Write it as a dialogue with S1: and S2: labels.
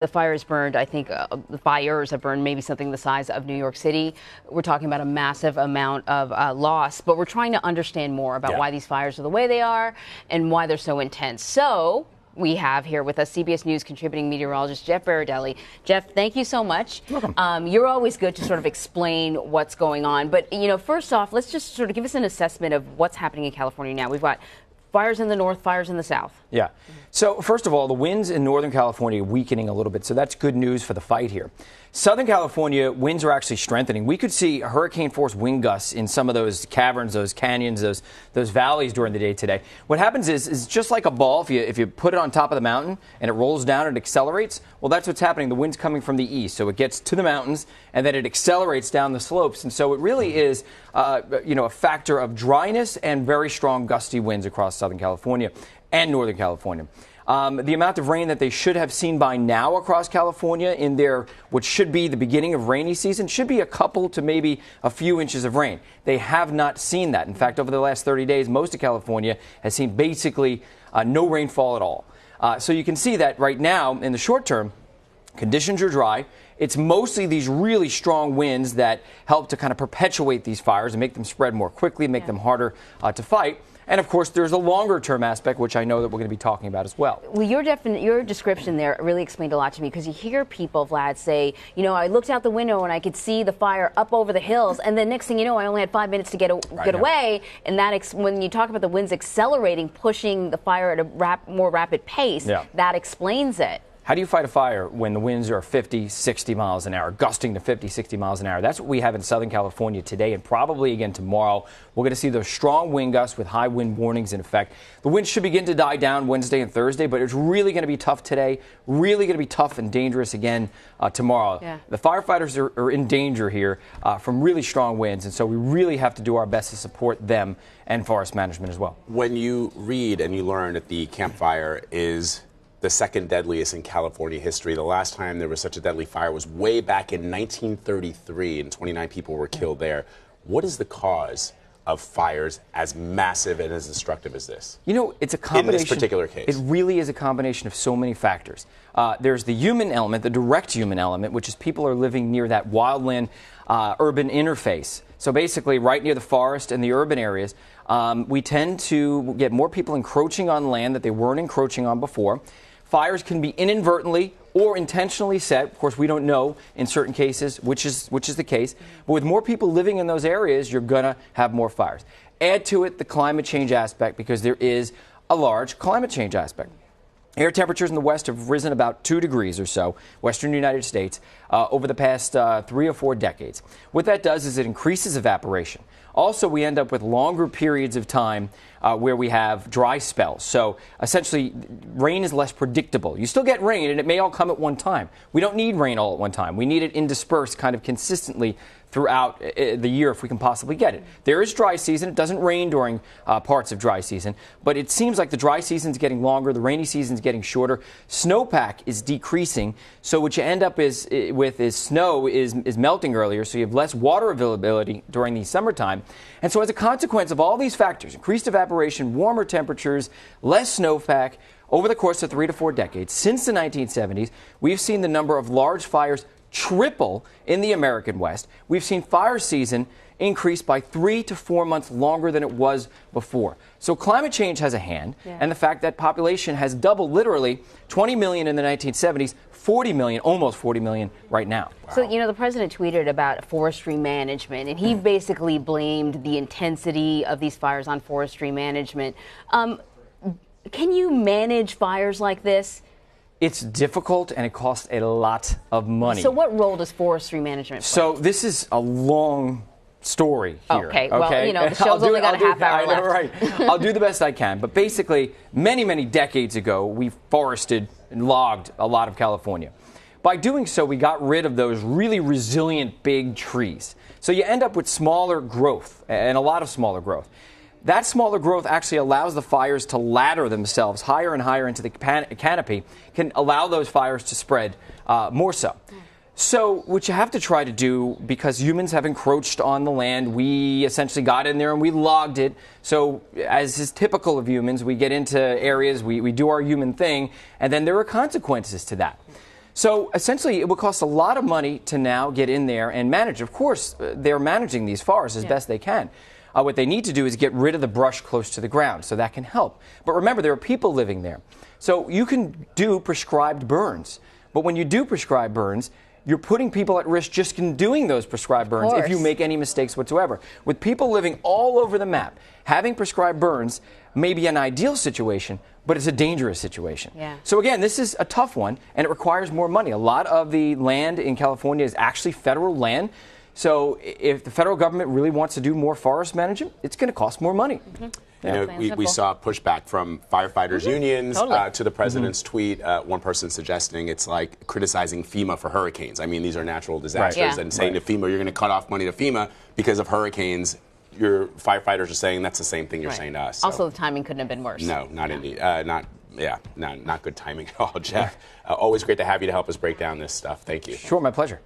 S1: The fires burned, I think the fires have burned maybe something the size of New York City. We're talking about a massive amount of loss, but we're trying to understand more about why these fires are the way they are and why they're so intense. So we have here with us CBS News contributing meteorologist Jeff Berardelli. Jeff, thank you so much.
S2: Welcome.
S1: You're always good to sort of explain what's going on. But, you know, first off, let's just sort of give us an assessment of what's happening in California now. We've got fires in the north, fires in the south.
S2: Yeah. So first of all, the winds in Northern California are weakening a little bit, so that's good news for the fight here. Southern California, winds are actually strengthening. We could see hurricane-force wind gusts in some of those caverns, those canyons, those valleys during the day today. What happens is just like a ball, if you put it on top of the mountain and it rolls down and accelerates, well, that's what's happening. The wind's coming from the east, so it gets to the mountains and then it accelerates down the slopes. And so it really is, a factor of dryness and very strong gusty winds across Southern California and Northern California. The amount of rain that they should have seen by now across California in their, what should be the beginning of rainy season, should be a couple to maybe a few inches of rain. They have not seen that. In fact, over the last 30 days, most of California has seen basically no rainfall at all. So you can see that right now, in the short term, conditions are dry. It's mostly these really strong winds that help to kind of perpetuate these fires and make them spread more quickly, make them harder to fight. And, of course, there's a longer-term aspect, which I know that we're going to be talking about as well.
S1: Well, your description there really explained a lot to me, because you hear people, Vlad, say, you know, I looked out the window and I could see the fire up over the hills, and then next thing you know, I only had 5 minutes to get away. And that when you talk about the winds accelerating, pushing the fire at a more rapid pace, that explains it.
S2: How do you fight a fire when the winds are 50, 60 miles an hour, gusting to 50, 60 miles an hour? That's what we have in Southern California today, and probably again tomorrow. We're going to see those strong wind gusts with high wind warnings in effect. The winds should begin to die down Wednesday and Thursday, but it's really going to be tough today, really going to be tough and dangerous again tomorrow. The firefighters are in danger here from really strong winds, and so we really have to do our best to support them and forest management as well.
S3: When you read and you learn that the Camp Fire is the second deadliest in California history. The last time there was such a deadly fire was way back in 1933, and 29 people were killed there. What is the cause of fires as massive and as destructive as this?
S2: You know, it's a combination.
S3: In this particular case.
S2: It really is a combination of so many factors. There's the human element, the direct human element, which is people are living near that wildland urban interface. So basically right near the forest and the urban areas, we tend to get more people encroaching on land that they weren't encroaching on before. Fires can be inadvertently or intentionally set. Of course, we don't know in certain cases which is the case. But with more people living in those areas, you're going to have more fires. Add to it the climate change aspect, because there is a large climate change aspect. Air temperatures in the west have risen about 2 degrees or so, western United States, over the past 3 or 4 decades. What that does is it increases evaporation. Also, we end up with longer periods of time where we have dry spells. So essentially, rain is less predictable. You still get rain, and it may all come at one time. We don't need rain all at one time. We need it interspersed kind of consistently throughout the year if we can possibly get it. There is dry season. It doesn't rain during parts of dry season, but it seems like the dry season is getting longer, the rainy season is getting shorter. Snowpack is decreasing, so what you end up is snow is melting earlier, so you have less water availability during the summertime. And so as a consequence of all these factors, increased evaporation, warmer temperatures, less snowpack, over the course of 3 to 4 decades, since the 1970s, we've seen the number of large fires triple in the American West. We've seen fire season increase by 3 to 4 months longer than it was before. So climate change has a hand, and the fact that population has doubled, literally 20 million in the 1970s, 40 million, almost 40 million right now.
S1: Wow. So, you know, the president tweeted about forestry management, and he basically blamed the intensity of these fires on forestry management. Can you manage fires like this?
S2: It's difficult, and it costs a lot of money.
S1: So what role does forestry management play?
S2: So this is a long story here.
S1: Okay, well, you know, the show's only got a half hour left.
S2: Right. I'll do the best I can. But basically, many, many decades ago, we forested and logged a lot of California. By doing so, we got rid of those really resilient big trees. So you end up with smaller growth, and a lot of smaller growth. That smaller growth actually allows the fires to ladder themselves higher and higher into the canopy, can allow those fires to spread more so. So what you have to try to do, because humans have encroached on the land, we essentially got in there and we logged it. So as is typical of humans, we get into areas, we do our human thing, and then there are consequences to that. So essentially, it would cost a lot of money to now get in there and manage. Of course, they're managing these forests as best they can. What they need to do is get rid of the brush close to the ground, so that can help. But remember, there are people living there. So you can do prescribed burns. But when you do prescribed burns, you're putting people at risk just in doing those prescribed burns if you make any mistakes whatsoever. With people living all over the map, having prescribed burns may be an ideal situation, but it's a dangerous situation. So again, this is a tough one, and it requires more money. A lot of the land in California is actually federal land. So if the federal government really wants to do more forest management, it's going to cost more money.
S3: You know, we saw pushback from firefighters unions to the president's tweet. One person suggesting it's like criticizing FEMA for hurricanes. I mean, these are natural disasters, and saying to FEMA, you're going to cut off money to FEMA because of hurricanes. Your firefighters are saying that's the same thing you're saying to us. So.
S1: Also, the timing couldn't have been worse.
S3: No, not indeed. Not good timing at all, Jeff. Always great to have you to help us break down this stuff. Thank you.
S2: Sure, my pleasure.